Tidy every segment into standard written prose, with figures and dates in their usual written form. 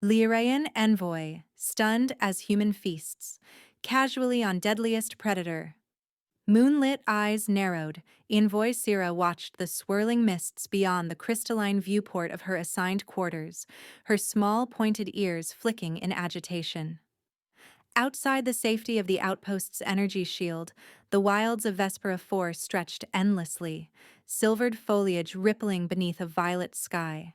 Liraen Envoy, stunned as human feasts, casually on Deadliest predator. Moonlit eyes narrowed, Envoy Sira watched the swirling mists beyond the crystalline viewport of her assigned quarters, her small pointed ears flicking in agitation. Outside the safety of the outpost's energy shield, the wilds of Vespera 4 stretched endlessly, silvered foliage rippling beneath a violet sky.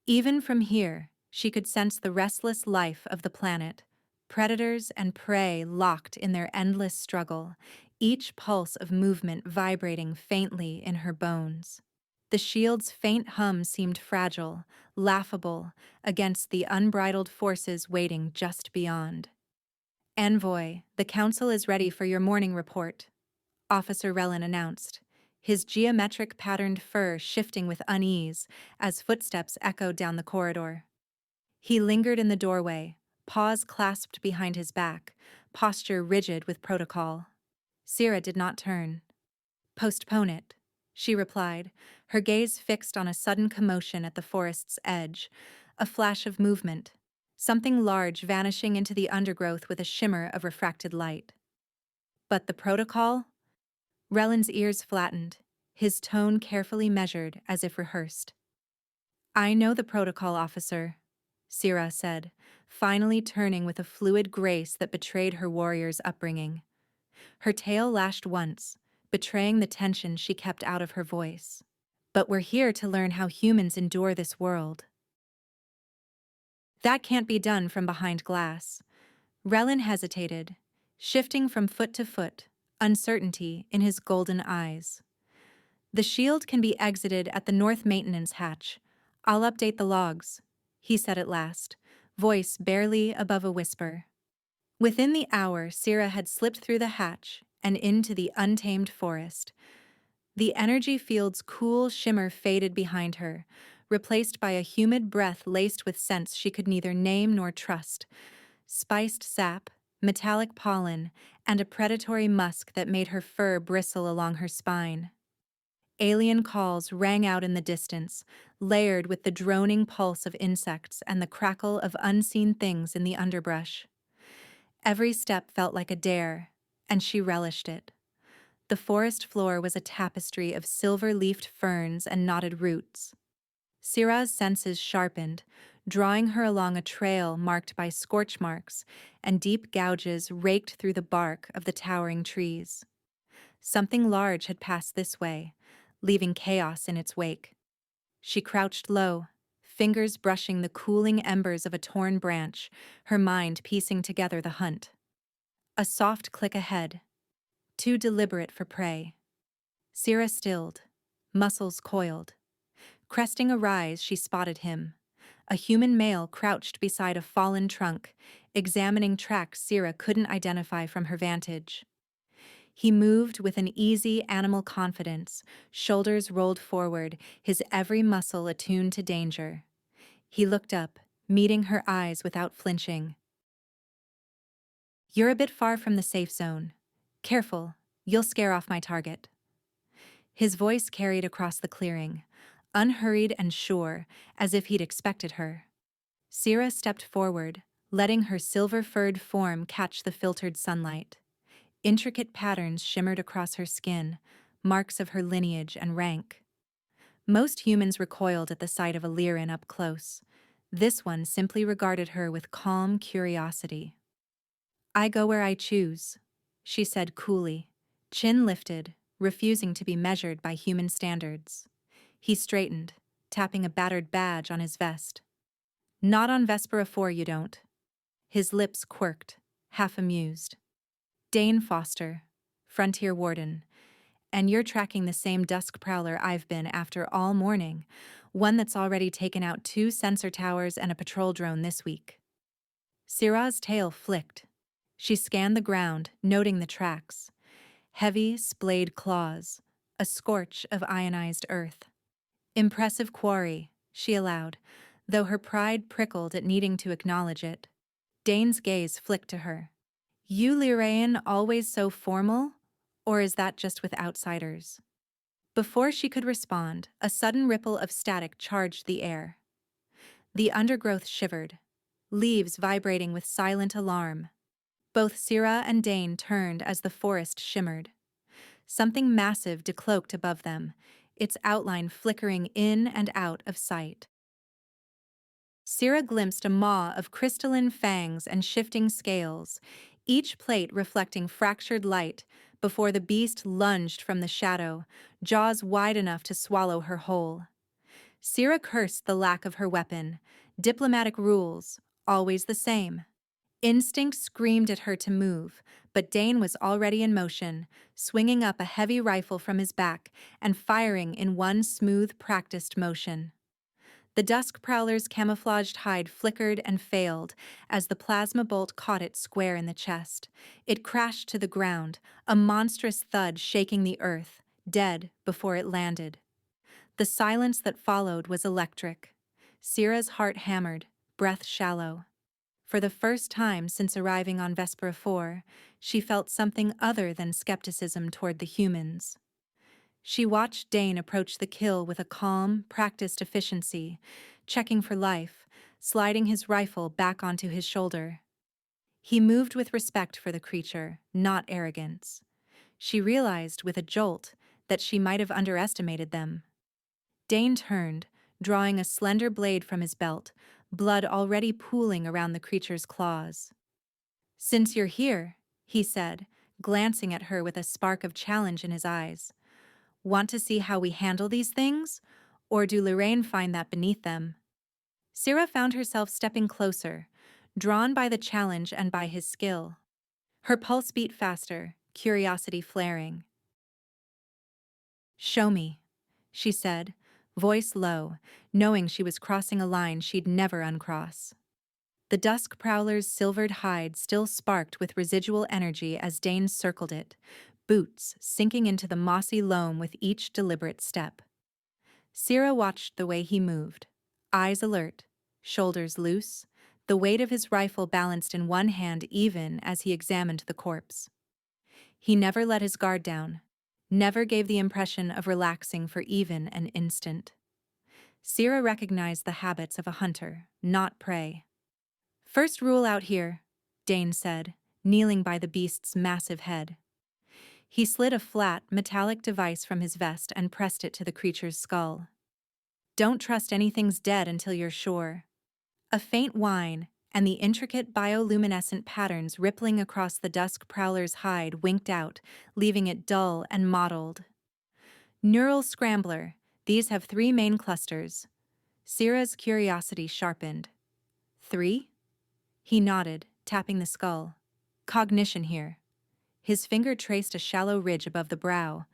Even from here, she could sense the restless life of the planet, predators and prey locked in their endless struggle, each pulse of movement vibrating faintly in her bones. The shield's faint hum seemed fragile, laughable, against the unbridled forces waiting just beyond. Envoy, the Council is ready for your morning report, Officer Relin announced, his geometric-patterned fur shifting with unease as footsteps echoed down the corridor. He lingered in the doorway, paws clasped behind his back, posture rigid with protocol. Sira did not turn. "Postpone it," she replied, her gaze fixed on a sudden commotion at the forest's edge, a flash of movement, something large vanishing into the undergrowth with a shimmer of refracted light. But the protocol? Relin's ears flattened, his tone carefully measured as if rehearsed. "I know the protocol, officer," Sira said, finally turning with a fluid grace that betrayed her warrior's upbringing. Her tail lashed once, betraying the tension she kept out of her voice. "But we're here to learn how humans endure this world." "That can't be done from behind glass." Relin hesitated, shifting from foot to foot, uncertainty in his golden eyes. "The shield can be exited at the north maintenance hatch. I'll update the logs," he said at last, voice barely above a whisper. Within the hour, Sira had slipped through the hatch and into the untamed forest. The energy field's cool shimmer faded behind her, replaced by a humid breath laced with scents she could neither name nor trust. Spiced sap, metallic pollen, and a predatory musk that made her fur bristle along her spine. Alien calls rang out in the distance, layered with the droning pulse of insects and the crackle of unseen things in the underbrush. Every step felt like a dare, and she relished it. The forest floor was a tapestry of silver-leafed ferns and knotted roots. Sira's senses sharpened, drawing her along a trail marked by scorch marks and deep gouges raked through the bark of the towering trees. Something large had passed this way, leaving chaos in its wake. She crouched low, fingers brushing the cooling embers of a torn branch, her mind piecing together the hunt. A soft click ahead, too deliberate for prey. Sira stilled, muscles coiled. Cresting a rise, she spotted him. A human male crouched beside a fallen trunk, examining tracks Sira couldn't identify from her vantage. He moved with an easy animal confidence, shoulders rolled forward, his every muscle attuned to danger. He looked up, meeting her eyes without flinching. "You're a bit far from the safe zone. Careful, you'll scare off my target." His voice carried across the clearing, unhurried and sure, as if he'd expected her. Sira stepped forward, letting her silver-furred form catch the filtered sunlight. Intricate patterns shimmered across her skin, marks of her lineage and rank. Most humans recoiled at the sight of a Liraen up close. This one simply regarded her with calm curiosity. "I go where I choose," she said coolly, chin lifted, refusing to be measured by human standards. He straightened, tapping a battered badge on his vest. "Not on Vespera 4, you don't." His lips quirked, half amused. "Dane Foster, Frontier Warden, and you're tracking the same dusk prowler I've been after all morning, one that's already taken out 2 sensor towers and a patrol drone this week." Sira's tail flicked. She scanned the ground, noting the tracks. Heavy, splayed claws, a scorch of ionized earth. "Impressive quarry," she allowed, though her pride prickled at needing to acknowledge it. Dane's gaze flicked to her. "You Liraen always so formal? Or is that just with outsiders?" Before she could respond, a sudden ripple of static charged the air. The undergrowth shivered, leaves vibrating with silent alarm. Both Syrah and Dane turned as the forest shimmered. Something massive decloaked above them, its outline flickering in and out of sight. Syrah glimpsed a maw of crystalline fangs and shifting scales, each plate reflecting fractured light, before the beast lunged from the shadow, jaws wide enough to swallow her whole. Syrah cursed the lack of her weapon. Diplomatic rules, always the same. Instinct screamed at her to move, but Dane was already in motion, swinging up a heavy rifle from his back and firing in one smooth, practiced motion. The dusk prowler's camouflaged hide flickered and failed as the plasma bolt caught it square in the chest. It crashed to the ground, a monstrous thud shaking the earth, dead before it landed. The silence that followed was electric. Syrah's heart hammered, breath shallow. For the first time since arriving on Vespera 4, she felt something other than skepticism toward the humans. She watched Dane approach the kill with a calm, practiced efficiency, checking for life, sliding his rifle back onto his shoulder. He moved with respect for the creature, not arrogance. She realized with a jolt that she might have underestimated them. Dane turned, drawing a slender blade from his belt, blood already pooling around the creature's claws. "Since you're here," he said, glancing at her with a spark of challenge in his eyes, "want to see how we handle these things? Or do Liraen find that beneath them?" Syrah found herself stepping closer, drawn by the challenge and by his skill. Her pulse beat faster, curiosity flaring. "Show me," she said, voice low, knowing she was crossing a line she'd never uncross. The dusk prowler's silvered hide still sparked with residual energy as Dane circled it, boots sinking into the mossy loam with each deliberate step. Syrah watched the way he moved, eyes alert, shoulders loose, the weight of his rifle balanced in one hand even as he examined the corpse. He never let his guard down, never gave the impression of relaxing for even an instant. Syrah recognized the habits of a hunter, not prey. "First rule out here," Dane said, kneeling by the beast's massive head. He slid a flat, metallic device from his vest and pressed it to the creature's skull. "Don't trust anything's dead until you're sure." A faint whine, and the intricate bioluminescent patterns rippling across the dusk prowler's hide winked out, leaving it dull and mottled. "Neural scrambler. These have 3 main clusters." Syrah's curiosity sharpened. "3?" He nodded, tapping the skull. "Cognition here." His finger traced a shallow ridge above the brow.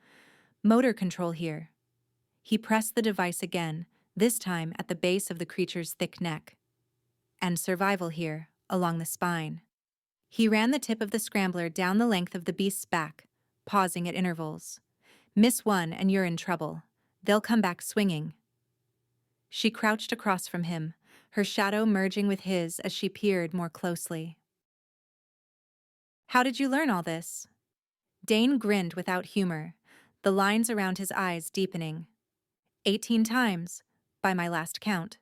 "Motor control here." He pressed the device again, this time at the base of the creature's thick neck. "And survival here, along the spine." He ran the tip of the scrambler down the length of the beast's back, pausing at intervals. "Miss one and you're in trouble. They'll come back swinging." She crouched across from him, her shadow merging with his as she peered more closely. "How did you learn all this?" Dane grinned without humor, the lines around his eyes deepening. 18 times, by my last count."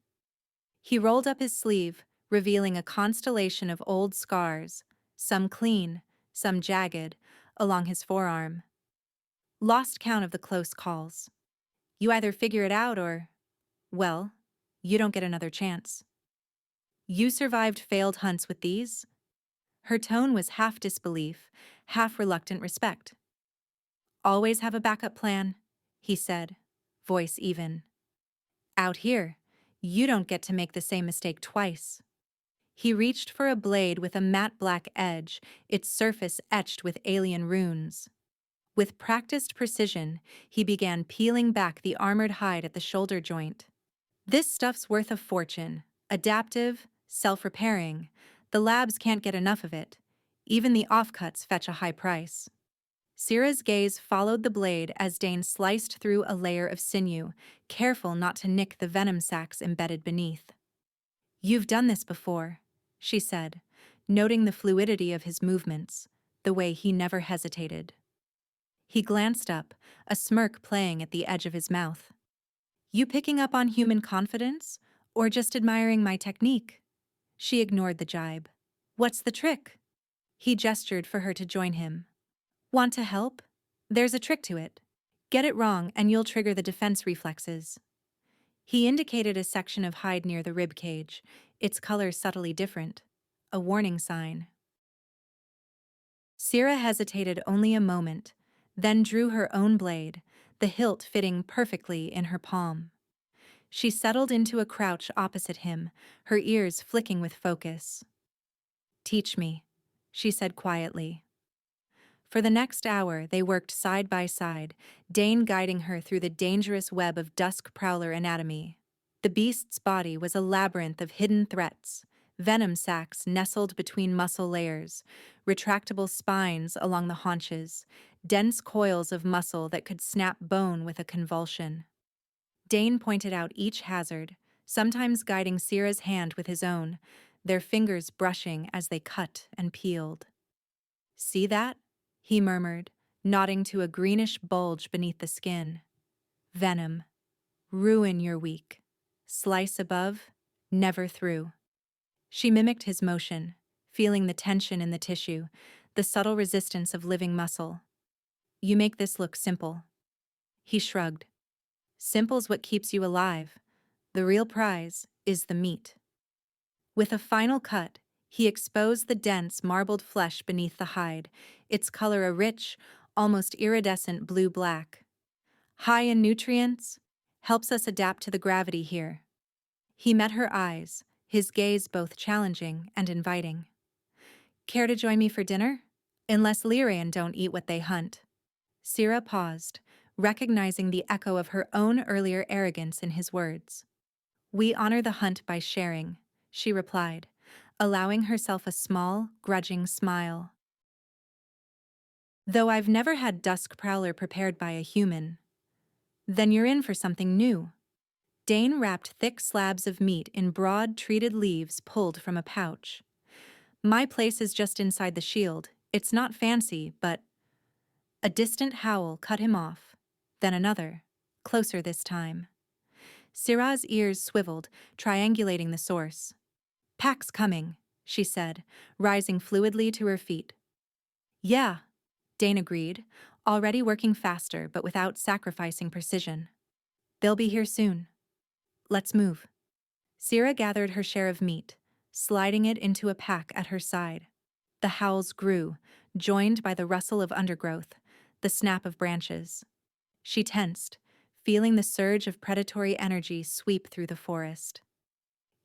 He rolled up his sleeve, revealing a constellation of old scars, some clean, some jagged, along his forearm. "Lost count of the close calls. You either figure it out or, well, you don't get another chance." "You survived failed hunts with these?" Her tone was half disbelief, half reluctant respect. "Always have a backup plan," he said, voice even. "Out here, you don't get to make the same mistake twice." He reached for a blade with a matte black edge, its surface etched with alien runes. With practiced precision, he began peeling back the armored hide at the shoulder joint. "This stuff's worth a fortune. Adaptive, self-repairing. The labs can't get enough of it. Even the offcuts fetch a high price." Syrah's gaze followed the blade as Dane sliced through a layer of sinew, careful not to nick the venom sacs embedded beneath. "You've done this before," she said, noting the fluidity of his movements, the way he never hesitated. He glanced up, a smirk playing at the edge of his mouth. "You picking up on human confidence, or just admiring my technique?" She ignored the jibe. What's the trick? He gestured for her to join him. Want to help? There's a trick to it. Get it wrong and you'll trigger the defense reflexes. He indicated a section of hide near the rib cage, its color subtly different. A warning sign. Syrah hesitated only a moment, then drew her own blade, the hilt fitting perfectly in her palm. She settled into a crouch opposite him, her ears flicking with focus. Teach me, she said quietly. For the next hour, they worked side by side, Dane guiding her through the dangerous web of dusk prowler anatomy. The beast's body was a labyrinth of hidden threats, venom sacs nestled between muscle layers, retractable spines along the haunches, dense coils of muscle that could snap bone with a convulsion. Dane pointed out each hazard, sometimes guiding Syrah's hand with his own, their fingers brushing as they cut and peeled. See that? He murmured, nodding to a greenish bulge beneath the skin. Venom. Ruin your week. Slice above, never through. She mimicked his motion, feeling the tension in the tissue, the subtle resistance of living muscle. You make this look simple. He shrugged. Simple's what keeps you alive. The real prize is the meat. With a final cut, he exposed the dense, marbled flesh beneath the hide, its color a rich, almost iridescent blue-black. High in nutrients, helps us adapt to the gravity here. He met her eyes, his gaze both challenging and inviting. Care to join me for dinner? Unless Liraen don't eat what they hunt. Syrah paused, recognizing the echo of her own earlier arrogance in his words. We honor the hunt by sharing, she replied, allowing herself a small, grudging smile. Though I've never had dusk prowler prepared by a human. Then you're in for something new. Dane wrapped thick slabs of meat in broad, treated leaves pulled from a pouch. My place is just inside the shield. It's not fancy, but... A distant howl cut him off, then another, closer this time. Syrah's ears swiveled, triangulating the source. Pack's coming, she said, rising fluidly to her feet. Yeah, Dane agreed, already working faster but without sacrificing precision. They'll be here soon. Let's move. Syrah gathered her share of meat, sliding it into a pack at her side. The howls grew, joined by the rustle of undergrowth, the snap of branches. She tensed, feeling the surge of predatory energy sweep through the forest.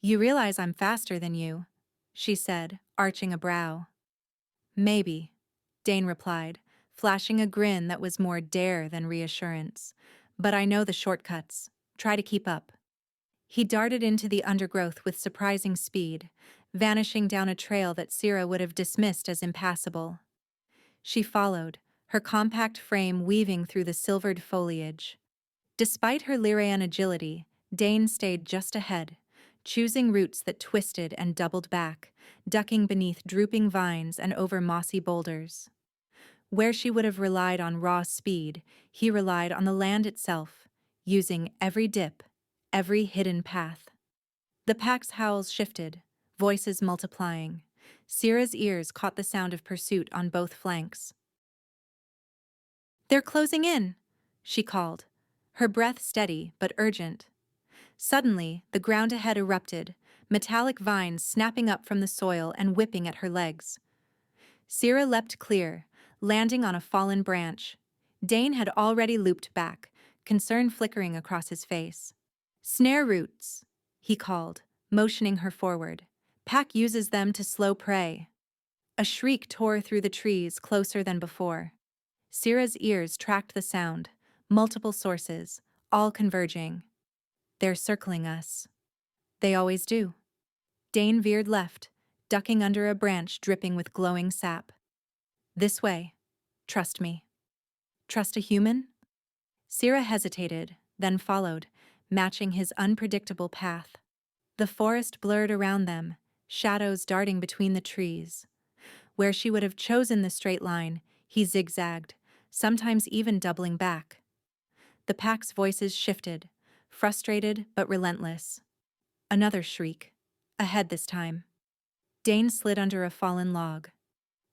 You realize I'm faster than you, she said, arching a brow. Maybe, Dane replied, flashing a grin that was more dare than reassurance. But I know the shortcuts. Try to keep up. He darted into the undergrowth with surprising speed, vanishing down a trail that Syrah would have dismissed as impassable. She followed, her compact frame weaving through the silvered foliage. Despite her Liraen agility, Dane stayed just ahead, choosing routes that twisted and doubled back, ducking beneath drooping vines and over mossy boulders. Where she would have relied on raw speed, he relied on the land itself, using every dip, every hidden path. The pack's howls shifted, voices multiplying. Syrah's ears caught the sound of pursuit on both flanks. They're closing in, she called, her breath steady but urgent. Suddenly, the ground ahead erupted, metallic vines snapping up from the soil and whipping at her legs. Syrah leapt clear, landing on a fallen branch. Dane had already looped back, concern flickering across his face. Snare roots, he called, motioning her forward. Pack uses them to slow prey. A shriek tore through the trees closer than before. Syrah's ears tracked the sound, multiple sources, all converging. They're circling us. They always do. Dane veered left, ducking under a branch dripping with glowing sap. This way. Trust me. Trust a human? Syrah hesitated, then followed, matching his unpredictable path. The forest blurred around them, shadows darting between the trees. Where she would have chosen the straight line, he zigzagged, sometimes even doubling back. The pack's voices shifted, frustrated but relentless. Another shriek. Ahead this time. Dane slid under a fallen log.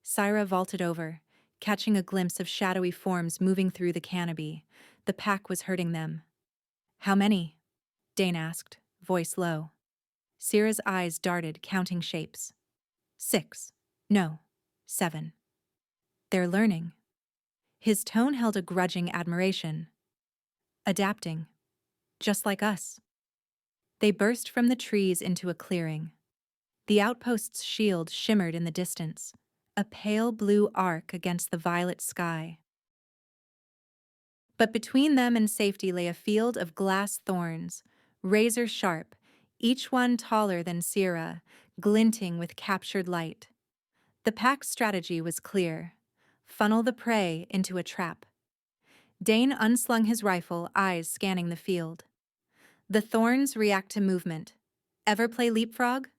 Syra vaulted over, catching a glimpse of shadowy forms moving through the canopy. The pack was hurting them. "How many?" Dane asked, voice low. Syra's eyes darted, counting shapes. 6. No. 7. "They're learning." His tone held a grudging admiration. "Adapting. Just like us." They burst from the trees into a clearing. The outpost's shield shimmered in the distance, a pale blue arc against the violet sky. But between them and safety lay a field of glass thorns, razor sharp, each one taller than Syra, glinting with captured light. The pack's strategy was clear: funnel the prey into a trap. Dane unslung his rifle, eyes scanning the field. The thorns react to movement. Ever play leapfrog?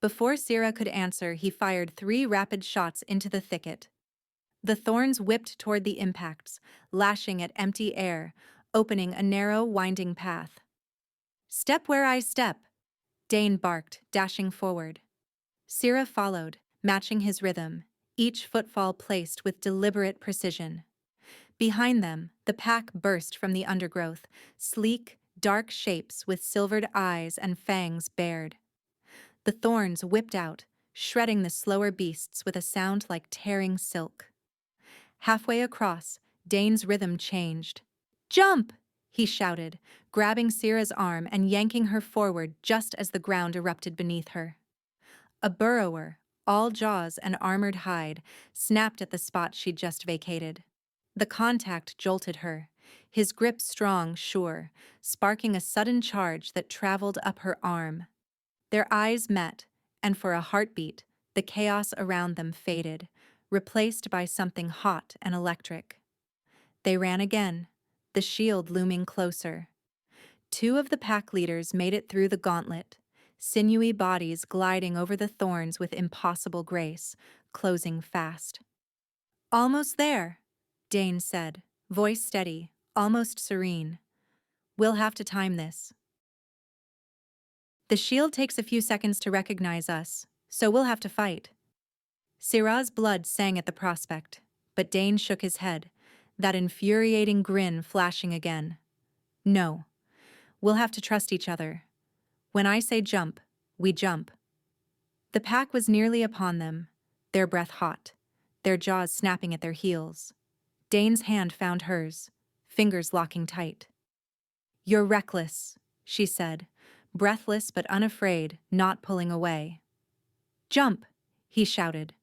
Before Syra could answer, he fired 3 rapid shots into the thicket. The thorns whipped toward the impacts, lashing at empty air, opening a narrow, winding path. "Step where I step," Dane barked, dashing forward. Syra followed, matching his rhythm, each footfall placed with deliberate precision. Behind them, the pack burst from the undergrowth, sleek, dark shapes with silvered eyes and fangs bared. The thorns whipped out, shredding the slower beasts with a sound like tearing silk. Halfway across, Dane's rhythm changed. "Jump!" he shouted, grabbing Syra's arm and yanking her forward just as the ground erupted beneath her. A burrower, all jaws and armored hide, snapped at the spot she'd just vacated. The contact jolted her, his grip strong, sure, sparking a sudden charge that traveled up her arm. Their eyes met, and for a heartbeat, the chaos around them faded, replaced by something hot and electric. They ran again, the shield looming closer. 2 of the pack leaders made it through the gauntlet, sinewy bodies gliding over the thorns with impossible grace, closing fast. "Almost there," Dane said, voice steady, almost serene. "We'll have to time this. The shield takes a few seconds to recognize us, so we'll have to fight." Syra's blood sang at the prospect, but Dane shook his head, that infuriating grin flashing again. "No. We'll have to trust each other. When I say jump, we jump." The pack was nearly upon them, their breath hot, their jaws snapping at their heels. Dane's hand found hers, fingers locking tight. "You're reckless," she said, breathless but unafraid, not pulling away. "Jump!" he shouted.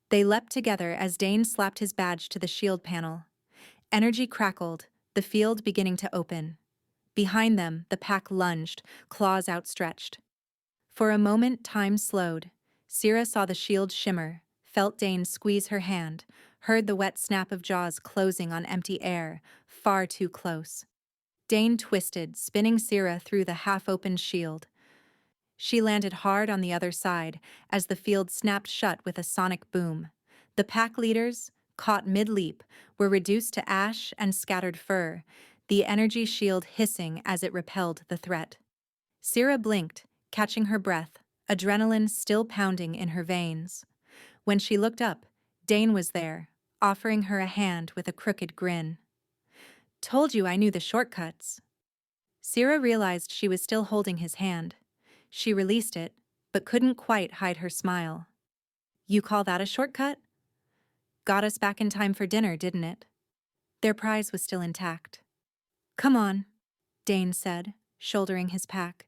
They leapt together as Dane slapped his badge to the shield panel. Energy crackled, the field beginning to open. Behind them, the pack lunged, claws outstretched. For a moment, time slowed. Syra saw the shield shimmer, felt Dane squeeze her hand, heard the wet snap of jaws closing on empty air, far too close. Dane twisted, spinning Syra through the half-opened shield. She landed hard on the other side as the field snapped shut with a sonic boom. The pack leaders, caught mid-leap, were reduced to ash and scattered fur, the energy shield hissing as it repelled the threat. Syra blinked, catching her breath, adrenaline still pounding in her veins. When she looked up, Dane was there, offering her a hand with a crooked grin. "Told you I knew the shortcuts." Syra realized she was still holding his hand. She released it, but couldn't quite hide her smile. "You call that a shortcut? Got us back in time for dinner, didn't it?" Their prize was still intact. "Come on," Dane said, shouldering his pack.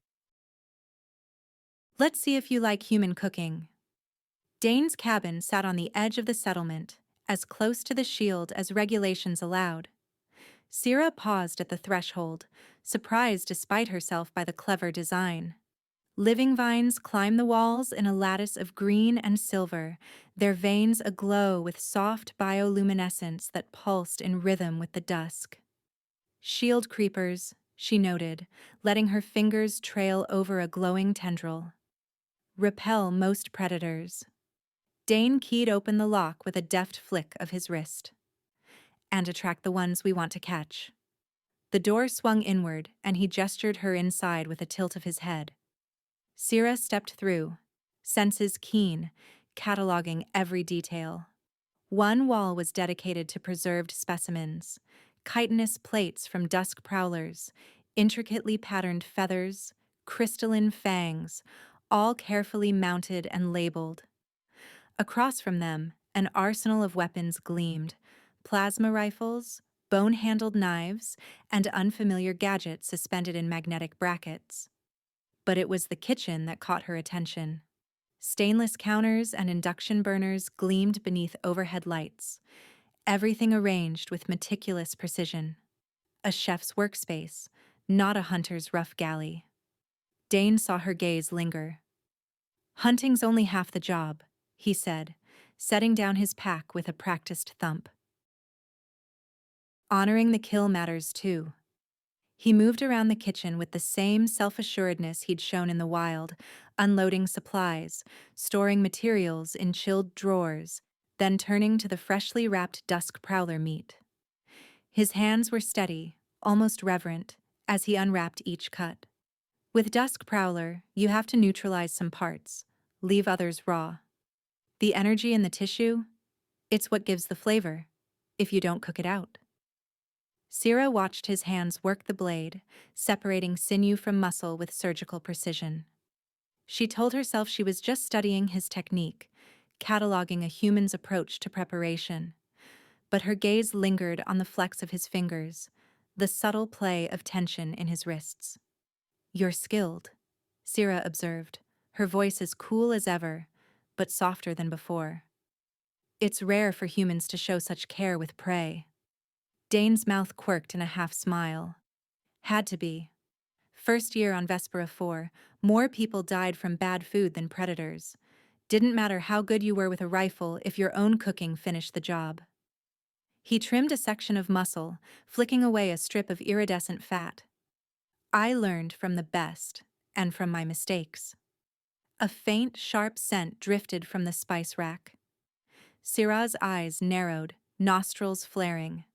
"Let's see if you like human cooking." Dane's cabin sat on the edge of the settlement, as close to the shield as regulations allowed. Syra paused at the threshold, surprised despite herself by the clever design. Living vines climbed the walls in a lattice of green and silver, their veins aglow with soft bioluminescence that pulsed in rhythm with the dusk. "Shield creepers," she noted, letting her fingers trail over a glowing tendril. "Repel most predators." Dane keyed open the lock with a deft flick of his wrist. "And attract the ones we want to catch." The door swung inward, and he gestured her inside with a tilt of his head. Syra stepped through. senses keen, cataloging every detail. One wall was dedicated to preserved specimens, chitinous plates from dusk prowlers, intricately patterned feathers, crystalline fangs, all carefully mounted and labeled. Across from them, an arsenal of weapons gleamed, plasma rifles, bone-handled knives, and unfamiliar gadgets suspended in magnetic brackets. But it was the kitchen that caught her attention. Stainless counters and induction burners gleamed beneath overhead lights, everything arranged with meticulous precision. A chef's workspace, not a hunter's rough galley. Dane saw her gaze linger. "Hunting's only half the job," he said, setting down his pack with a practiced thump. "Honoring the kill matters too." He moved around the kitchen with the same self-assuredness he'd shown in the wild, unloading supplies, storing materials in chilled drawers, then turning to the freshly wrapped dusk prowler meat. His hands were steady, almost reverent, as he unwrapped each cut. With dusk prowler, you have to neutralize some parts, leave others raw. The energy in the tissue, it's what gives the flavor, if you don't cook it out. Sira watched his hands work the blade, separating sinew from muscle with surgical precision. She told herself she was just studying his technique, cataloging a human's approach to preparation. But her gaze lingered on the flex of his fingers, the subtle play of tension in his wrists. "You're skilled," Sira observed, her voice as cool as ever, but softer than before. "It's rare for humans to show such care with prey." Dane's mouth quirked in a half-smile. Had to be. First year on Vespera 4, more people died from bad food than predators. Didn't matter how good you were with a rifle if your own cooking finished the job. He trimmed a section of muscle, flicking away a strip of iridescent fat. "I learned from the best, and from my mistakes." A faint, sharp scent drifted from the spice rack. Sira's eyes narrowed, nostrils flaring.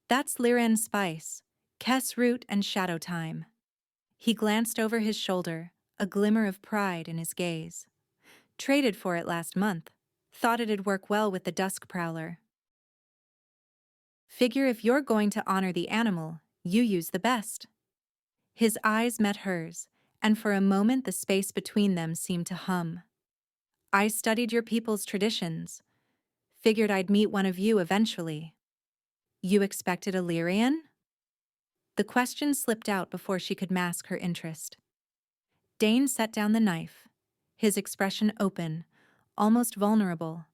"That's Liraen spice, Kess root and shadow thyme." He glanced over his shoulder, a glimmer of pride in his gaze. "Traded for it last month. Thought it'd work well with the dusk prowler." "Figure if you're going to honor the animal, you use the best." His eyes met hers, and for a moment the space between them seemed to hum. "I studied your people's traditions. Figured I'd meet one of you eventually." "You expected a Liraen?" The question slipped out before she could mask her interest. Dane set down the knife, his expression open, almost vulnerable.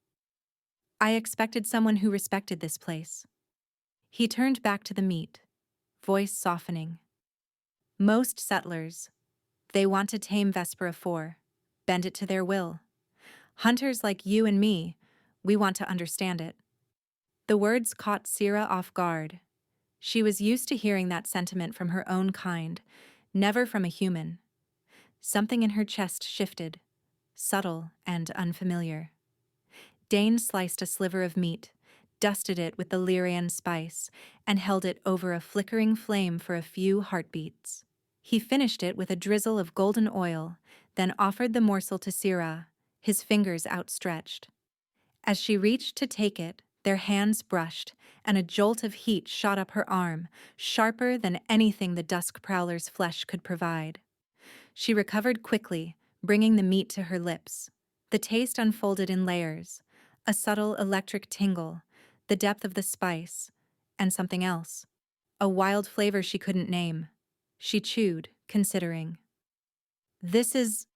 "I expected someone who respected this place." He turned back to the meat, voice softening. "Most settlers, they want to tame Vespera 4, bend it to their will. Hunters like you and me, we want to understand it." The words caught Sira off guard. She was used to hearing that sentiment from her own kind, never from a human. Something in her chest shifted, subtle and unfamiliar. Dane sliced a sliver of meat, dusted it with the Liraen spice, and held it over a flickering flame for a few heartbeats. He finished it with a drizzle of golden oil, then offered the morsel to Sira, his fingers outstretched. As she reached to take it, their hands brushed, and a jolt of heat shot up her arm, sharper than anything the dusk prowler's flesh could provide. She recovered quickly, bringing the meat to her lips. The taste unfolded in layers, a subtle electric tingle, the depth of the spice, and something else. A wild flavor she couldn't name. She chewed, considering. "This is..."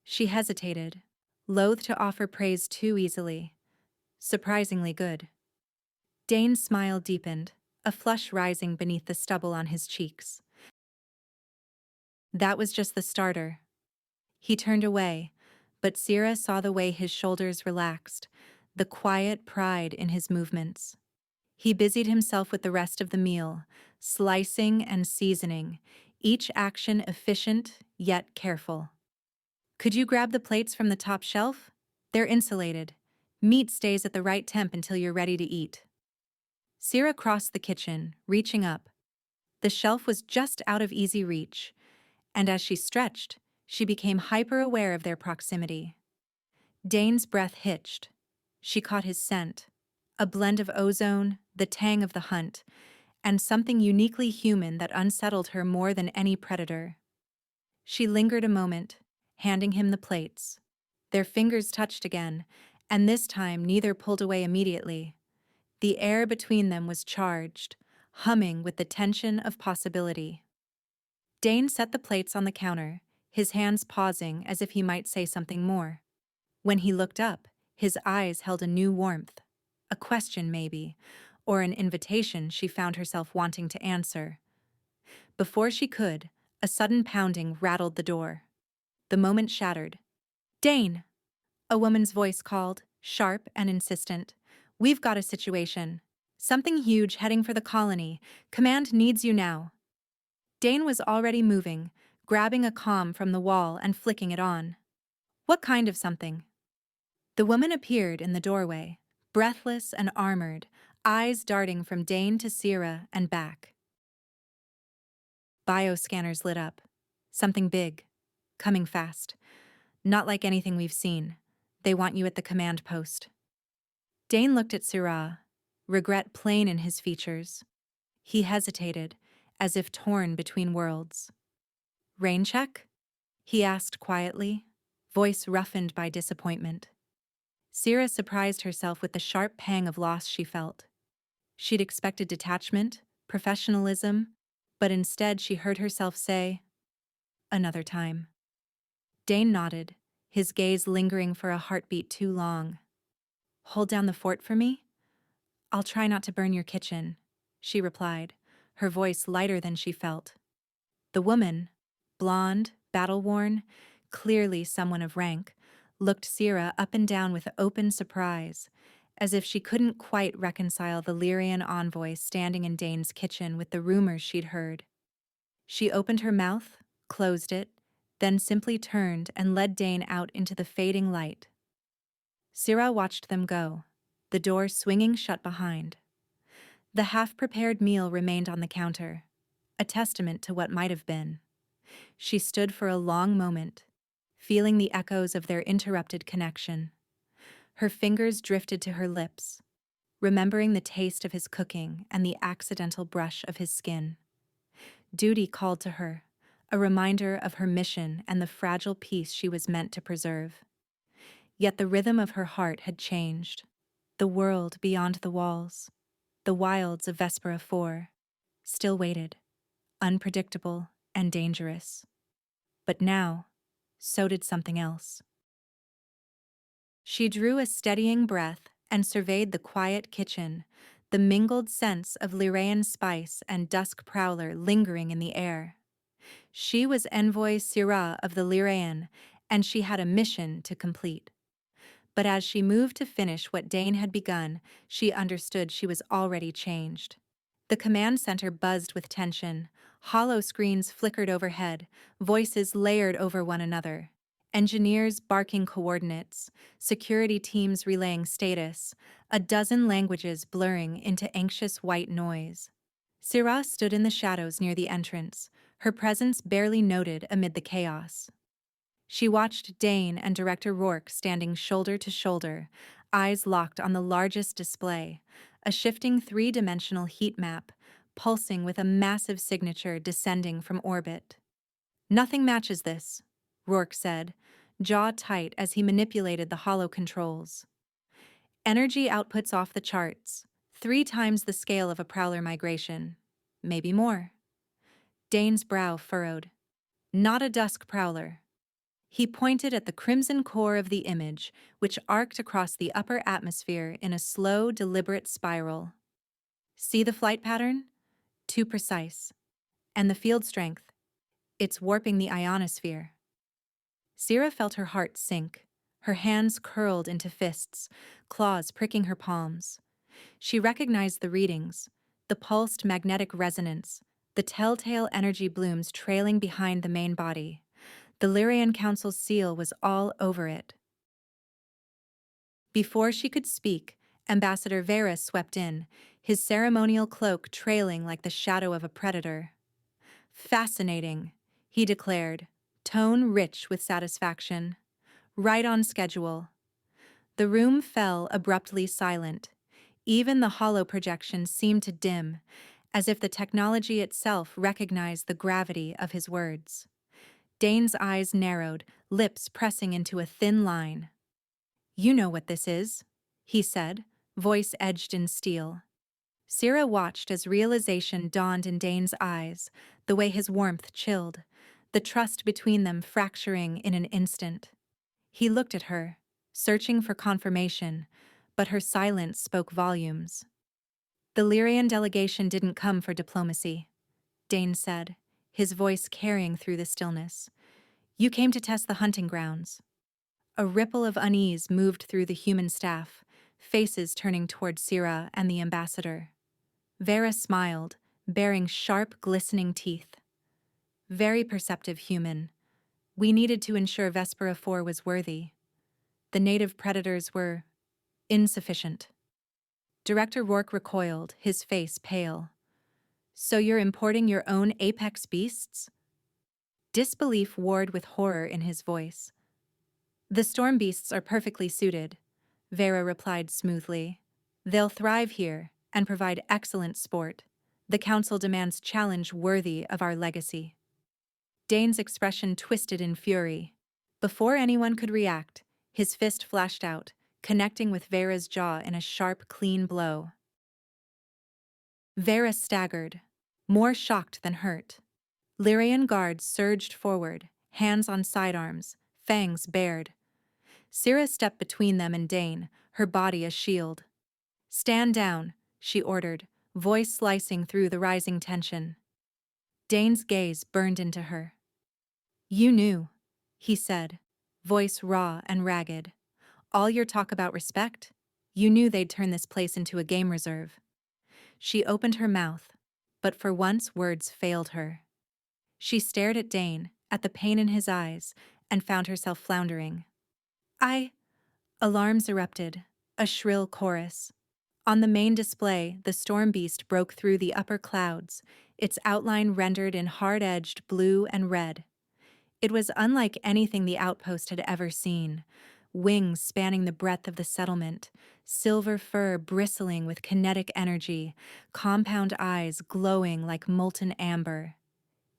She hesitated, loath to offer praise too easily. "Surprisingly good." Dane's smile deepened, a flush rising beneath the stubble on his cheeks. That was just the starter. He turned away, but Sira saw the way his shoulders relaxed, the quiet pride in his movements. He busied himself with the rest of the meal, slicing and seasoning, each action efficient yet careful. "Could you grab the plates from the top shelf? They're insulated. Meat stays at the right temp until you're ready to eat." Sira crossed the kitchen, reaching up. The shelf was just out of easy reach, and as she stretched, she became hyper-aware of their proximity. Dane's breath hitched. She caught his scent, a blend of ozone, the tang of the hunt, and something uniquely human that unsettled her more than any predator. She lingered a moment, handing him the plates. Their fingers touched again, and this time neither pulled away immediately. The air between them was charged, humming with the tension of possibility. Dane set the plates on the counter, his hands pausing as if he might say something more. When he looked up, his eyes held a new warmth. A question, maybe, or an invitation she found herself wanting to answer. Before she could, a sudden pounding rattled the door. The moment shattered. "Dane!" A woman's voice called, sharp and insistent. "We've got a situation. Something huge heading for the colony. Command needs you now." Dane was already moving, grabbing a comm from the wall and flicking it on. "What kind of something?" The woman appeared in the doorway, breathless and armored, eyes darting from Dane to Sierra and back. Bioscanners lit up. Something big. Coming fast. Not like anything we've seen. They want you at the command post. Dane looked at Syrah, regret plain in his features. He hesitated, as if torn between worlds. "Rain check?" he asked quietly, voice roughened by disappointment. Syrah surprised herself with the sharp pang of loss she felt. She'd expected detachment, professionalism, but instead she heard herself say, "Another time." Dane nodded, his gaze lingering for a heartbeat too long. "Hold down the fort for me? I'll try not to burn your kitchen," she replied, her voice lighter than she felt. The woman, blonde, battle-worn, clearly someone of rank, looked Sierra up and down with open surprise, as if she couldn't quite reconcile the Liraen envoy standing in Dane's kitchen with the rumors she'd heard. She opened her mouth, closed it, then simply turned and led Dane out into the fading light. Sierra watched them go, the door swinging shut behind. The half-prepared meal remained on the counter, a testament to what might have been. She stood for a long moment, feeling the echoes of their interrupted connection. Her fingers drifted to her lips, remembering the taste of his cooking and the accidental brush of his skin. Duty called to her, a reminder of her mission and the fragile peace she was meant to preserve. Yet the rhythm of her heart had changed. The world beyond the walls, the wilds of Vespera 4, still waited, unpredictable and dangerous. But now, so did something else. She drew a steadying breath and surveyed the quiet kitchen, the mingled scents of Liraen spice and dusk prowler lingering in the air. She was Envoy Syrah of the Liraen, and she had a mission to complete. But as she moved to finish what Dane had begun, she understood she was already changed. The command center buzzed with tension. Hollow screens flickered overhead, voices layered over one another. Engineers barking coordinates, security teams relaying status, a dozen languages blurring into anxious white noise. Syrah stood in the shadows near the entrance, her presence barely noted amid the chaos. She watched Dane and Director Rourke standing shoulder to shoulder, eyes locked on the largest display, a shifting three-dimensional heat map, pulsing with a massive signature descending from orbit. "Nothing matches this," Rourke said, jaw tight as he manipulated the hollow controls. "Energy outputs off the charts, 3 times the scale of a prowler migration. Maybe more." Dane's brow furrowed. "Not a dusk prowler." He pointed at the crimson core of the image, which arced across the upper atmosphere in a slow, deliberate spiral. "See the flight pattern? Too precise. And the field strength? It's warping the ionosphere." Syrah felt her heart sink, her hands curled into fists, claws pricking her palms. She recognized the readings, the pulsed magnetic resonance, the telltale energy blooms trailing behind the main body. The Liraen Council's seal was all over it. Before she could speak, Ambassador Vera swept in, his ceremonial cloak trailing like the shadow of a predator. "Fascinating," he declared, tone rich with satisfaction. "Right on schedule. The room fell abruptly silent. Even the hollow projection seemed to dim, as if the technology itself recognized the gravity of his words. Dane's eyes narrowed, lips pressing into a thin line. "You know what this is," he said, voice edged in steel. Syrah watched as realization dawned in Dane's eyes, the way his warmth chilled, the trust between them fracturing in an instant. He looked at her, searching for confirmation, but her silence spoke volumes. "The Liraen delegation didn't come for diplomacy," Dane said, his voice carrying through the stillness. "You came to test the hunting grounds." A ripple of unease moved through the human staff, faces turning toward Syrah and the ambassador. Vera smiled, baring sharp, glistening teeth. "Very perceptive human. We needed to ensure Vespera 4 was worthy. The native predators were insufficient." Director Rourke recoiled, his face pale. "So you're importing your own apex beasts?" Disbelief warred with horror in his voice. "The storm beasts are perfectly suited," Vera replied smoothly. "They'll thrive here and provide excellent sport. The Council demands challenge worthy of our legacy." Dane's expression twisted in fury. Before anyone could react, his fist flashed out, connecting with Vera's jaw in a sharp, clean blow. Vera staggered, more shocked than hurt. Liraen guards surged forward, hands on sidearms, fangs bared. Syrah stepped between them and Dane, her body a shield. "Stand down," she ordered, voice slicing through the rising tension. Dane's gaze burned into her. "You knew," he said, voice raw and ragged. "All your talk about respect? You knew they'd turn this place into a game reserve." She opened her mouth, but for once words failed her. She stared at Dane, at the pain in his eyes, and found herself floundering. Alarms erupted, a shrill chorus. On the main display, the storm beast broke through the upper clouds, its outline rendered in hard-edged blue and red. It was unlike anything the outpost had ever seen. Wings spanning the breadth of the settlement, silver fur bristling with kinetic energy, compound eyes glowing like molten amber.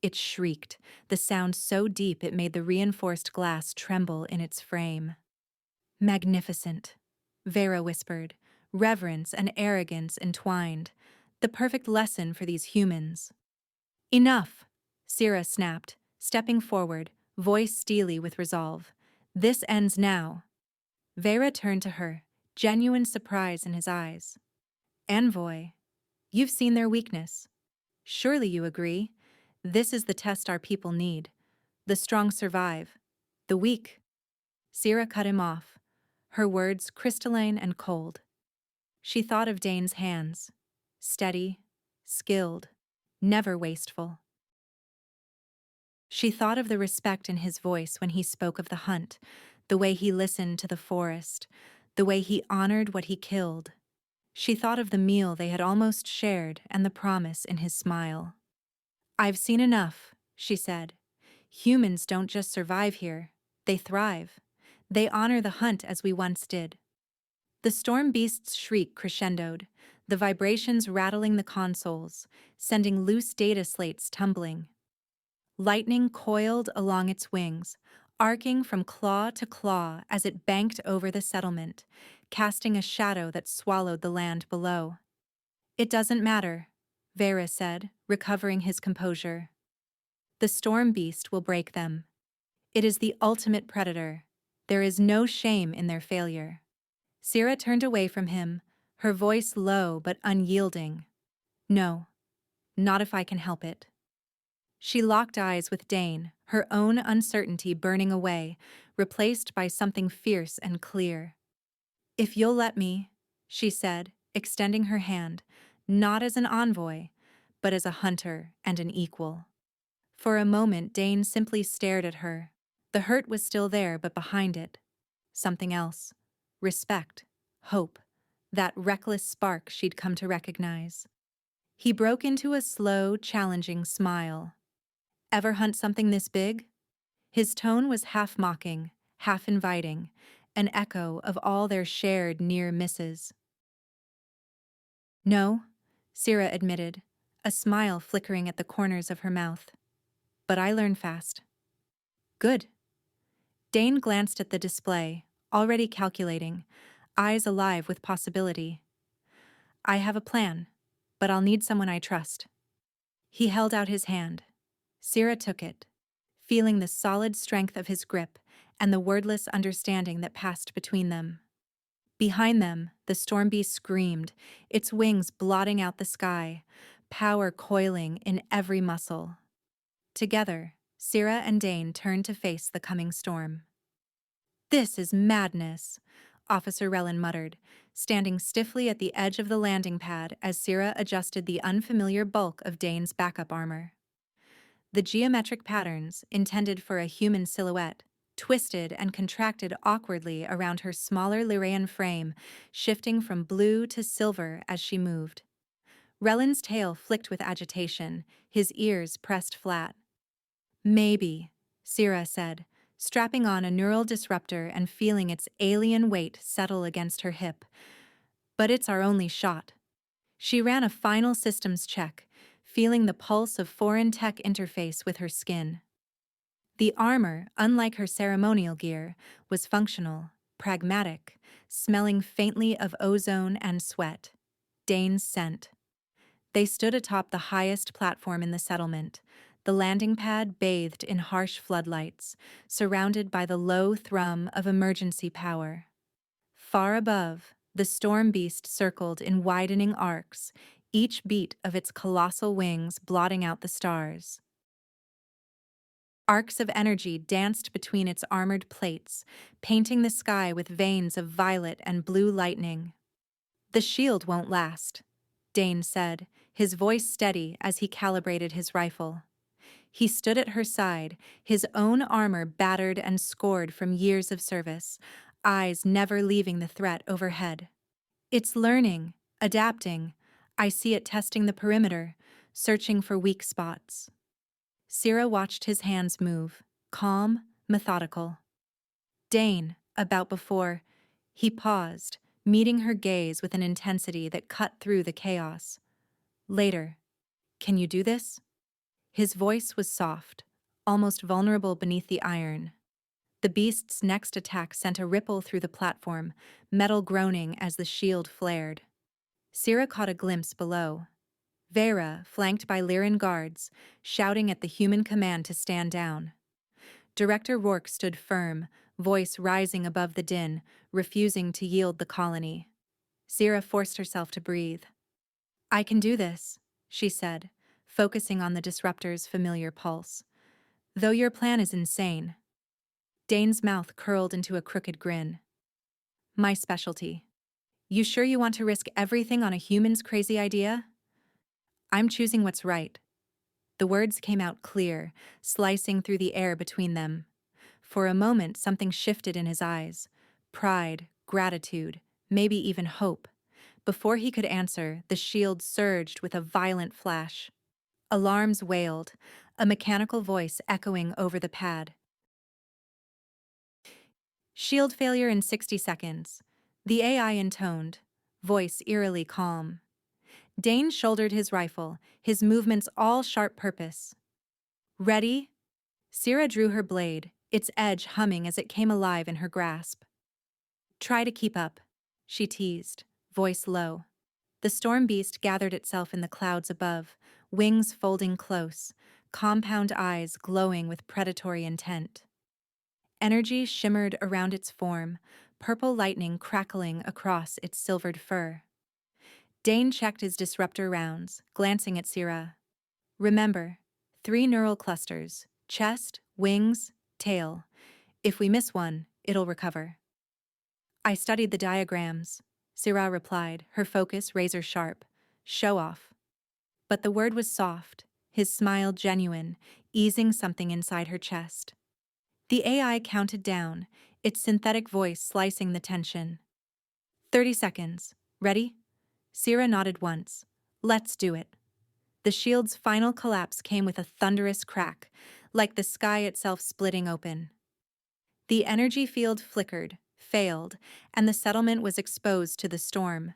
It shrieked, the sound so deep it made the reinforced glass tremble in its frame. "Magnificent," Vera whispered, reverence and arrogance entwined, the perfect lesson for these humans. "Enough," Syrah snapped, stepping forward, voice steely with resolve. "This ends now." Vera turned to her, genuine surprise in his eyes. "Envoy, you've seen their weakness. Surely you agree? This is the test our people need. The strong survive. The weak." Syrah cut him off, her words crystalline and cold. She thought of Dane's hands, steady, skilled, never wasteful. She thought of the respect in his voice when he spoke of the hunt, the way he listened to the forest, the way he honored what he killed. She thought of the meal they had almost shared and the promise in his smile. "I've seen enough," she said. "Humans don't just survive here, they thrive. They honor the hunt as we once did." The storm beast's shriek crescendoed, the vibrations rattling the consoles, sending loose data slates tumbling. Lightning coiled along its wings, arcing from claw to claw as it banked over the settlement, casting a shadow that swallowed the land below. "It doesn't matter," Vera said, recovering his composure. "The storm beast will break them. It is the ultimate predator. There is no shame in their failure." Syrah turned away from him, her voice low but unyielding. "No, not if I can help it." She locked eyes with Dane, her own uncertainty burning away, replaced by something fierce and clear. "If you'll let me," she said, extending her hand, not as an envoy, but as a hunter and an equal. For a moment, Dane simply stared at her. The hurt was still there, but behind it, something else. Respect, hope, that reckless spark she'd come to recognize. He broke into a slow, challenging smile. "Ever hunt something this big?" His tone was half mocking, half inviting, an echo of all their shared near misses. No, Syrah admitted, a smile flickering at the corners of her mouth. But I learn fast. Good. Dane glanced at the display, already calculating, eyes alive with possibility. I have a plan, but I'll need someone I trust. He held out his hand. Syrah took it, feeling the solid strength of his grip and the wordless understanding that passed between them. Behind them, the storm beast screamed, its wings blotting out the sky, power coiling in every muscle. Together, Syrah and Dane turned to face the coming storm. This is madness, Officer Relin muttered, standing stiffly at the edge of the landing pad as Syrah adjusted the unfamiliar bulk of Dane's backup armor. The geometric patterns, intended for a human silhouette, twisted and contracted awkwardly around her smaller Liraen frame, shifting from blue to silver as she moved. Relin's tail flicked with agitation, his ears pressed flat. Maybe, Syrah said, strapping on a neural disruptor and feeling its alien weight settle against her hip. But it's our only shot. She ran a final systems check, feeling the pulse of foreign tech interface with her skin. The armor, unlike her ceremonial gear, was functional, pragmatic, smelling faintly of ozone and sweat. Dane's scent. They stood atop the highest platform in the settlement, the landing pad bathed in harsh floodlights, surrounded by the low thrum of emergency power. Far above, the storm beast circled in widening arcs, each beat of its colossal wings blotting out the stars. Arcs of energy danced between its armored plates, painting the sky with veins of violet and blue lightning. The shield won't last, Dane said, his voice steady as he calibrated his rifle. He stood at her side, his own armor battered and scored from years of service, eyes never leaving the threat overhead. It's learning, adapting. I see it testing the perimeter, searching for weak spots. Syrah watched his hands move, calm, methodical. Dane, about before, he paused, meeting her gaze with an intensity that cut through the chaos. Later, can you do this? His voice was soft, almost vulnerable beneath the iron. The beast's next attack sent a ripple through the platform, metal groaning as the shield flared. Syrah caught a glimpse below. Vera, flanked by Liraen guards, shouting at the human command to stand down. Director Rourke stood firm, voice rising above the din, refusing to yield the colony. Syrah forced herself to breathe. I can do this, she said, focusing on the disruptor's familiar pulse. Though your plan is insane. Dane's mouth curled into a crooked grin. My specialty. You sure you want to risk everything on a human's crazy idea? I'm choosing what's right. The words came out clear, slicing through the air between them. For a moment, something shifted in his eyes. Pride, gratitude, maybe even hope. Before he could answer, the shield surged with a violent flash. Alarms wailed, a mechanical voice echoing over the pad. Shield failure in 60 seconds. The AI intoned, voice eerily calm. Dane shouldered his rifle, his movements all sharp purpose. Ready? Syrah drew her blade, its edge humming as it came alive in her grasp. Try to keep up, she teased, voice low. The storm beast gathered itself in the clouds above, wings folding close, compound eyes glowing with predatory intent. Energy shimmered around its form, purple lightning crackling across its silvered fur. Dane checked his disruptor rounds, glancing at Syrah. Remember, 3 neural clusters, chest, wings, tail. If we miss one, it'll recover. I studied the diagrams, Syrah replied, her focus razor-sharp. Show off. But the word was soft, his smile genuine, easing something inside her chest. The AI counted down, its synthetic voice slicing the tension. 30 seconds. Ready? Syrah nodded once. Let's do it. The shield's final collapse came with a thunderous crack, like the sky itself splitting open. The energy field flickered, failed, and the settlement was exposed to the storm.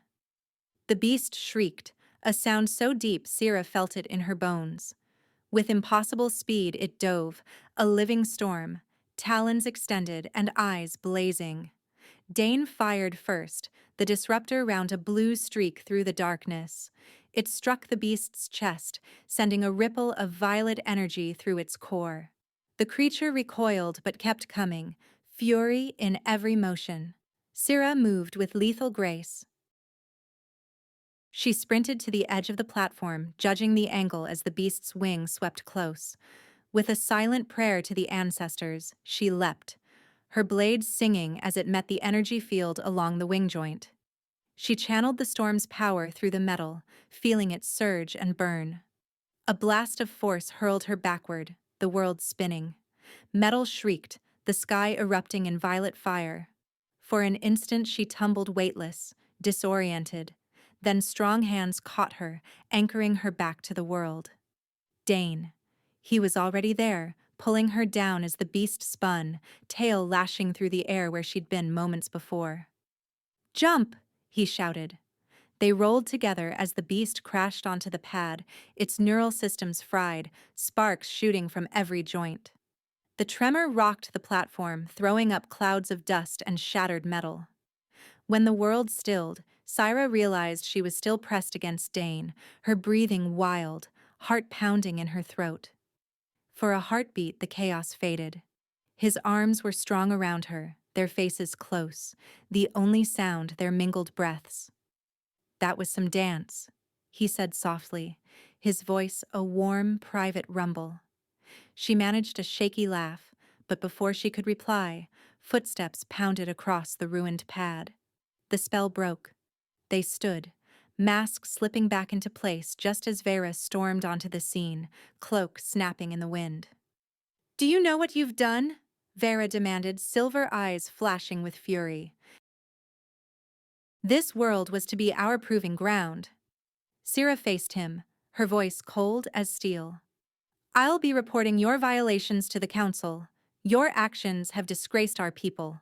The beast shrieked, a sound so deep Syrah felt it in her bones. With impossible speed it dove, a living storm, talons extended and eyes blazing. Dane fired first, the disruptor round a blue streak through the darkness. It struck the beast's chest, sending a ripple of violet energy through its core. The creature recoiled but kept coming, fury in every motion. Syrah moved with lethal grace. She sprinted to the edge of the platform, judging the angle as the beast's wing swept close. With a silent prayer to the ancestors, she leapt, her blade singing as it met the energy field along the wing joint. She channeled the storm's power through the metal, feeling it surge and burn. A blast of force hurled her backward, the world spinning. Metal shrieked, the sky erupting in violet fire. For an instant she tumbled weightless, disoriented. Then strong hands caught her, anchoring her back to the world. Dane. He was already there, pulling her down as the beast spun, tail lashing through the air where she'd been moments before. "Jump!" he shouted. They rolled together as the beast crashed onto the pad, its neural systems fried, sparks shooting from every joint. The tremor rocked the platform, throwing up clouds of dust and shattered metal. When the world stilled, Syrah realized she was still pressed against Dane, her breathing wild, heart pounding in her throat. For a heartbeat, the chaos faded. His arms were strong around her, their faces close, the only sound their mingled breaths. "That was some dance," he said softly, his voice a warm, private rumble. She managed a shaky laugh, but before she could reply, footsteps pounded across the ruined pad. The spell broke. They stood, masks slipping back into place just as Vera stormed onto the scene, cloak snapping in the wind. "Do you know what you've done?" Vera demanded, silver eyes flashing with fury. "This world was to be our proving ground." Syrah faced him, her voice cold as steel. "I'll be reporting your violations to the Council. Your actions have disgraced our people."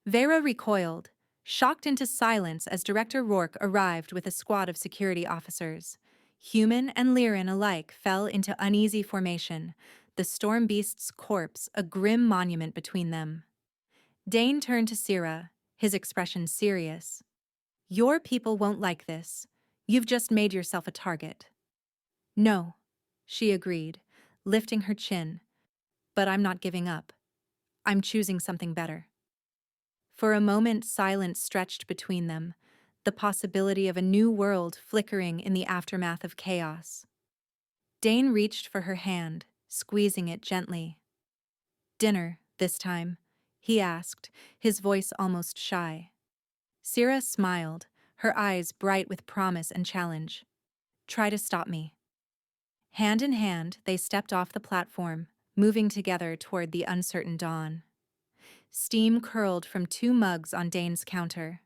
Vera recoiled, shocked into silence as Director Rourke arrived with a squad of security officers. Human and Liraen alike fell into uneasy formation, the storm beast's corpse a grim monument between them. Dane turned to Syrah, his expression serious. "Your people won't like this. You've just made yourself a target." "No," she agreed, lifting her chin. "But I'm not giving up. I'm choosing something better." For a moment, silence stretched between them, the possibility of a new world flickering in the aftermath of chaos. Dane reached for her hand, squeezing it gently. "Dinner, this time?" he asked, his voice almost shy. Syrah smiled, her eyes bright with promise and challenge. "Try to stop me." Hand in hand, they stepped off the platform, moving together toward the uncertain dawn. Steam curled from 2 mugs on Dane's counter.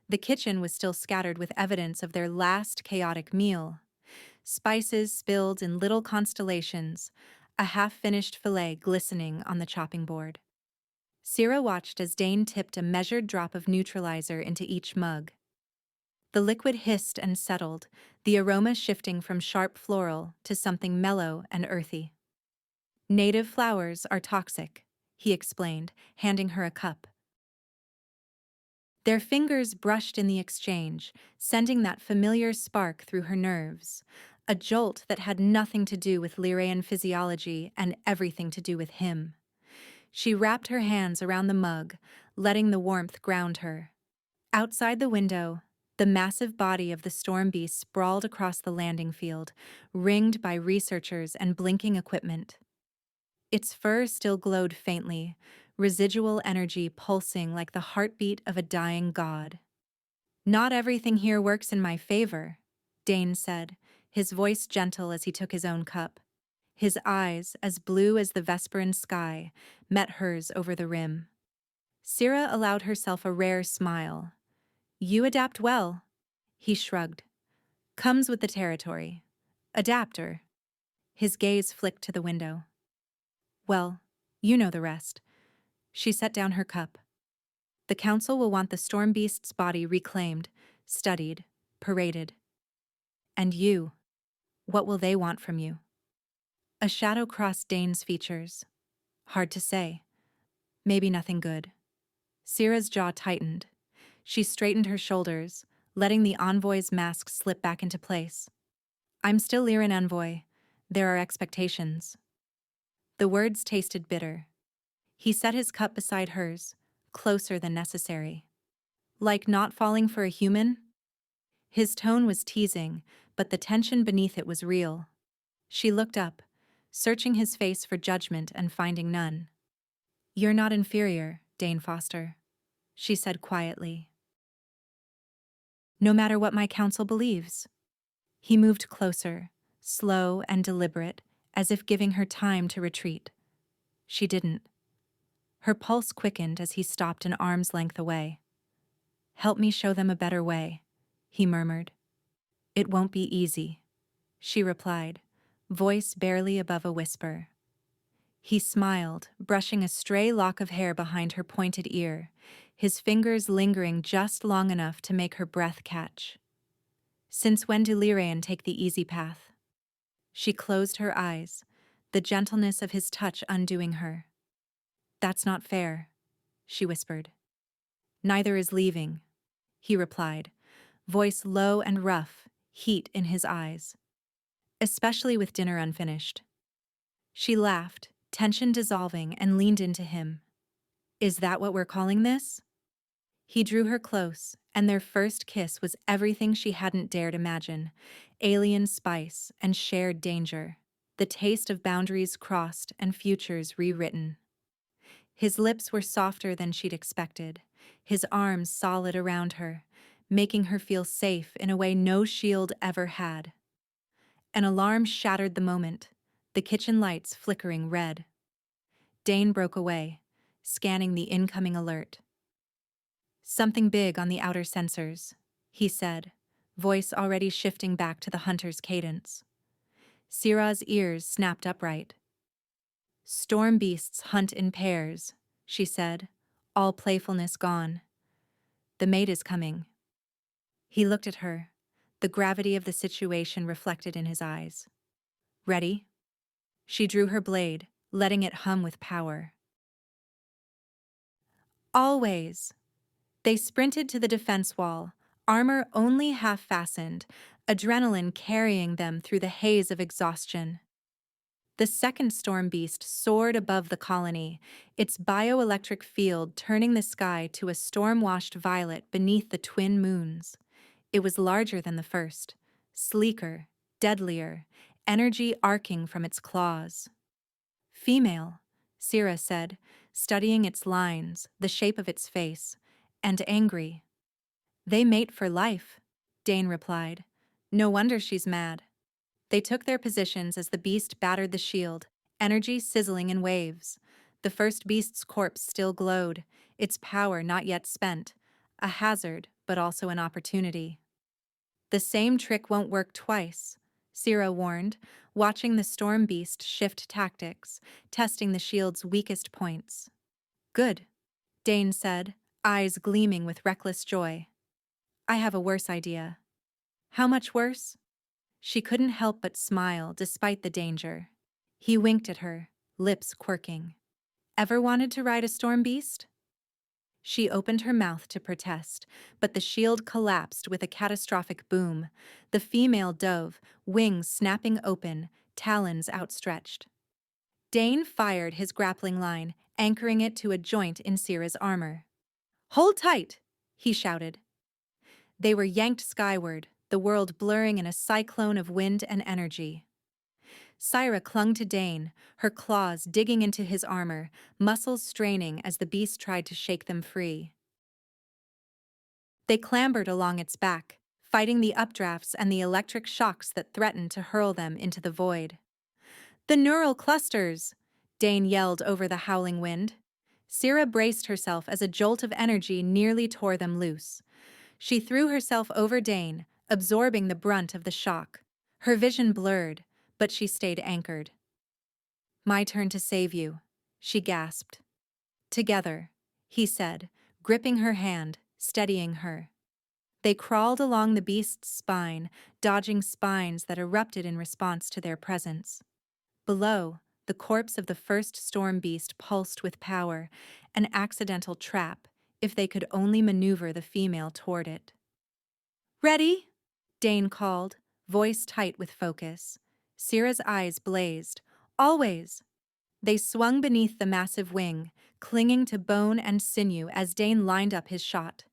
The kitchen was still scattered with evidence of their last chaotic meal. Spices spilled in little constellations, a half-finished fillet glistening on the chopping board. Syrah watched as Dane tipped a measured drop of neutralizer into each mug. The liquid hissed and settled, the aroma shifting from sharp floral to something mellow and earthy. "Native flowers are toxic," he explained, handing her a cup. Their fingers brushed in the exchange, sending that familiar spark through her nerves, a jolt that had nothing to do with Liraen physiology and everything to do with him. She wrapped her hands around the mug, letting the warmth ground her. Outside the window, the massive body of the storm beast sprawled across the landing field, ringed by researchers and blinking equipment. Its fur still glowed faintly, residual energy pulsing like the heartbeat of a dying god. "Not everything here works in my favor," Dane said, his voice gentle as he took his own cup. His eyes, as blue as the Vesperan sky, met hers over the rim. Syrah allowed herself a rare smile. "You adapt well." He shrugged. "Comes with the territory. Adapter." His gaze flicked to the window. "Well, you know the rest." She set down her cup. The council will want the storm beast's body reclaimed, studied, paraded. And you, what will they want from you? A shadow crossed Dane's features. Hard to say. Maybe nothing good. Syrah's jaw tightened. She straightened her shoulders, letting the envoy's mask slip back into place. I'm still Liraen Envoy. There are expectations. The words tasted bitter. He set his cup beside hers, closer than necessary. Like not falling for a human? His tone was teasing, but the tension beneath it was real. She looked up, searching his face for judgment and finding none. You're not inferior, Dane Foster, she said quietly. No matter what my council believes. He moved closer, slow and deliberate, as if giving her time to retreat. She didn't. Her pulse quickened as he stopped an arm's length away. Help me show them a better way, he murmured. It won't be easy, she replied, voice barely above a whisper. He smiled, brushing a stray lock of hair behind her pointed ear, his fingers lingering just long enough to make her breath catch. Since when do Liraen take the easy path? She closed her eyes, the gentleness of his touch undoing her. That's not fair, she whispered. Neither is leaving, he replied, voice low and rough, heat in his eyes. Especially with dinner unfinished. She laughed, tension dissolving, and leaned into him. Is that what we're calling this? He drew her close, and their first kiss was everything she hadn't dared imagine. Alien spice and shared danger. The taste of boundaries crossed and futures rewritten. His lips were softer than she'd expected, his arms solid around her, making her feel safe in a way no shield ever had. An alarm shattered the moment, the kitchen lights flickering red. Dane broke away, scanning the incoming alert. Something big on the outer sensors, he said, voice already shifting back to the hunter's cadence. Syrah's ears snapped upright. Storm beasts hunt in pairs, she said, all playfulness gone. The mate is coming. He looked at her, the gravity of the situation reflected in his eyes. Ready? She drew her blade, letting it hum with power. Always. They sprinted to the defense wall, armor only half fastened, adrenaline carrying them through the haze of exhaustion. The second storm beast soared above the colony, its bioelectric field turning the sky to a storm-washed violet beneath the twin moons. It was larger than the first, sleeker, deadlier, energy arcing from its claws. Female, Syrah said, studying its lines, the shape of its face, and angry. They mate for life, Dane replied. No wonder she's mad. They took their positions as the beast battered the shield, energy sizzling in waves. The first beast's corpse still glowed, its power not yet spent, a hazard but also an opportunity. The same trick won't work twice, Syrah warned, watching the storm beast shift tactics, testing the shield's weakest points. Good, Dane said, eyes gleaming with reckless joy. I have a worse idea. How much worse? She couldn't help but smile despite the danger. He winked at her, lips quirking. Ever wanted to ride a storm beast? She opened her mouth to protest, but the shield collapsed with a catastrophic boom, the female dove, wings snapping open, talons outstretched. Dane fired his grappling line, anchoring it to a joint in Syrah's armor. Hold tight, he shouted. They were yanked skyward, the world blurring in a cyclone of wind and energy. Syrah clung to Dane, her claws digging into his armor, muscles straining as the beast tried to shake them free. They clambered along its back, fighting the updrafts and the electric shocks that threatened to hurl them into the void. The neural clusters! Dane yelled over the howling wind. Syrah braced herself as a jolt of energy nearly tore them loose. She threw herself over Dane, absorbing the brunt of the shock. Her vision blurred, but she stayed anchored. My turn to save you, she gasped. Together, he said, gripping her hand, steadying her. They crawled along the beast's spine, dodging spines that erupted in response to their presence. Below, the corpse of the first storm beast pulsed with power, an accidental trap, if they could only maneuver the female toward it. "Ready?" Dane called, voice tight with focus. Syrah's eyes blazed. "Always!" They swung beneath the massive wing, clinging to bone and sinew as Dane lined up his shot.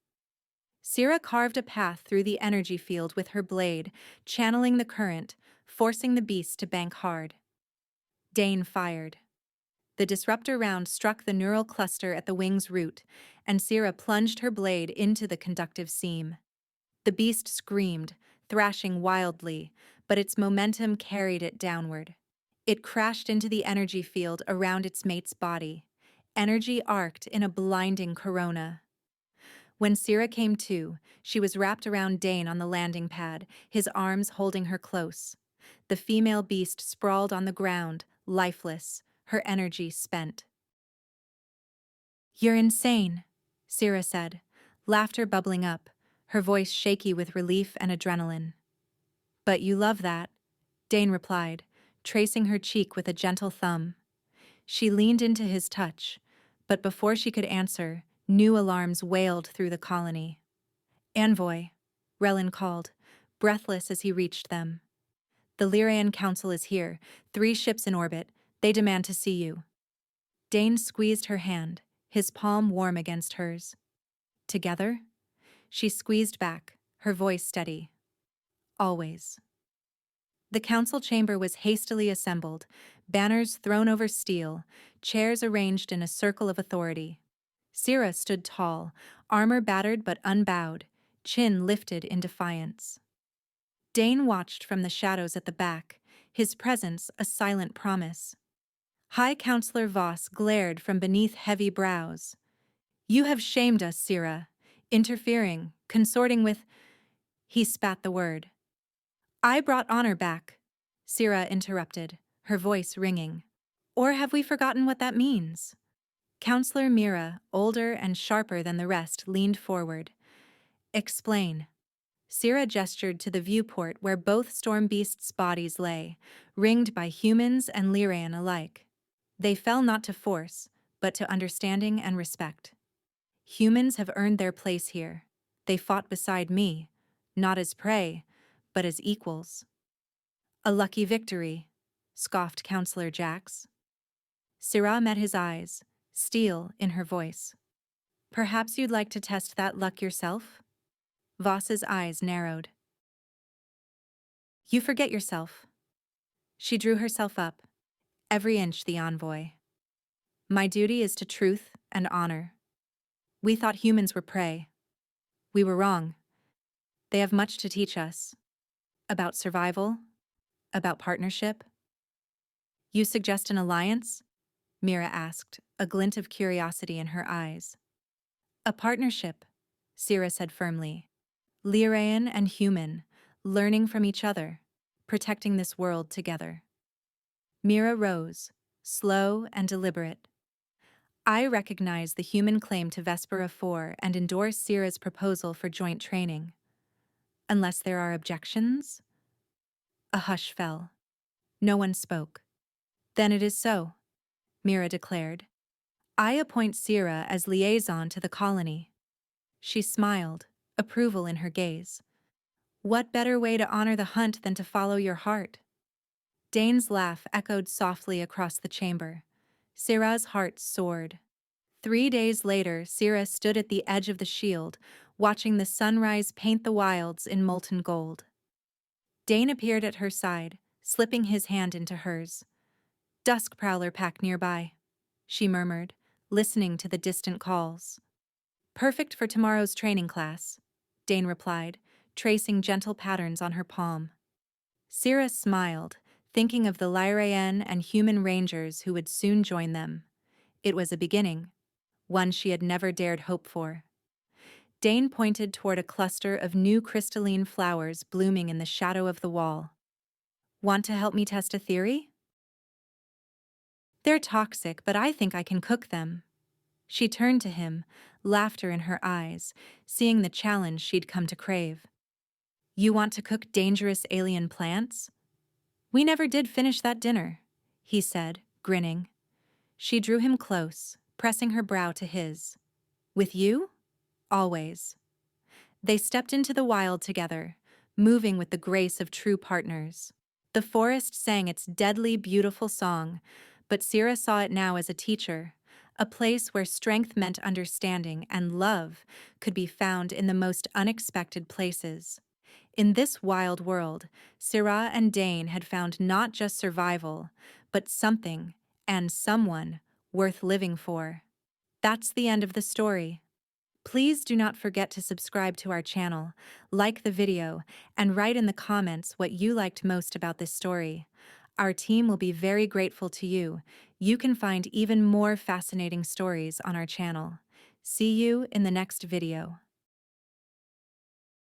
Syrah carved a path through the energy field with her blade, channeling the current, forcing the beast to bank hard. Dane fired. The disruptor round struck the neural cluster at the wing's root, and Syrah plunged her blade into the conductive seam. The beast screamed, thrashing wildly, but its momentum carried it downward. It crashed into the energy field around its mate's body. Energy arced in a blinding corona. When Syrah came to, she was wrapped around Dane on the landing pad, his arms holding her close. The female beast sprawled on the ground, lifeless, her energy spent. "You're insane," Syrah said, laughter bubbling up, her voice shaky with relief and adrenaline. "But you love that," Dane replied, tracing her cheek with a gentle thumb. She leaned into his touch, but before she could answer, new alarms wailed through the colony. "Envoy," Liraen called, breathless as he reached them. "The Liraen Council is here, 3 ships in orbit. They demand to see you." Dane squeezed her hand, his palm warm against hers. "Together?" She squeezed back, her voice steady. "Always." The council chamber was hastily assembled, banners thrown over steel, chairs arranged in a circle of authority. Syrah stood tall, armor battered but unbowed, chin lifted in defiance. Dane watched from the shadows at the back, his presence a silent promise. High Counselor Voss glared from beneath heavy brows. "You have shamed us, Syrah, interfering, consorting with—" He spat the word. "I brought honor back," Syrah interrupted, her voice ringing. "Or have we forgotten what that means?" Counselor Mira, older and sharper than the rest, leaned forward. "Explain." Syrah gestured to the viewport where both storm beasts' bodies lay, ringed by humans and Liraen alike. They fell not to force, but to understanding and respect. "Humans have earned their place here. They fought beside me, not as prey, but as equals." "A lucky victory," scoffed Counselor Jax. Syrah met his eyes, steel in her voice. "Perhaps you'd like to test that luck yourself?" Voss's eyes narrowed. "You forget yourself." She drew herself up, every inch the envoy. "My duty is to truth and honor. We thought humans were prey. We were wrong. They have much to teach us. About survival, about partnership." "You suggest an alliance?" Mira asked, a glint of curiosity in her eyes. "A partnership," Syrah said firmly. "Liraen and human, learning from each other, protecting this world together." Mira rose, slow and deliberate. "I recognize the human claim to Vespera 4 and endorse Syrah's proposal for joint training. Unless there are objections?" A hush fell. No one spoke. "Then it is so," Mira declared. "I appoint Syrah as liaison to the colony." She smiled, approval in her gaze. "What better way to honor the hunt than to follow your heart?" Dane's laugh echoed softly across the chamber. Syrah's heart soared. 3 days later, Syrah stood at the edge of the shield, watching the sunrise paint the wilds in molten gold. Dane appeared at her side, slipping his hand into hers. "Dusk Prowler pack nearby," she murmured, listening to the distant calls. "Perfect for tomorrow's training class," Dane replied, tracing gentle patterns on her palm. Syrah smiled, thinking of the Liraen and human rangers who would soon join them. It was a beginning, one she had never dared hope for. Dane pointed toward a cluster of new crystalline flowers blooming in the shadow of the wall. "Want to help me test a theory?" "They're toxic, but I think I can cook them." She turned to him, laughter in her eyes, seeing the challenge she'd come to crave. "You want to cook dangerous alien plants?" "We never did finish that dinner," he said, grinning. She drew him close, pressing her brow to his. "With you? Always." They stepped into the wild together, moving with the grace of true partners. The forest sang its deadly beautiful song, but Sira saw it now as a teacher, a place where strength meant understanding and love could be found in the most unexpected places. In this wild world, Syrah and Dane had found not just survival, but something, and someone, worth living for. That's the end of the story. Please do not forget to subscribe to our channel, like the video, and write in the comments what you liked most about this story. Our team will be very grateful to you. You can find even more fascinating stories on our channel. See you in the next video.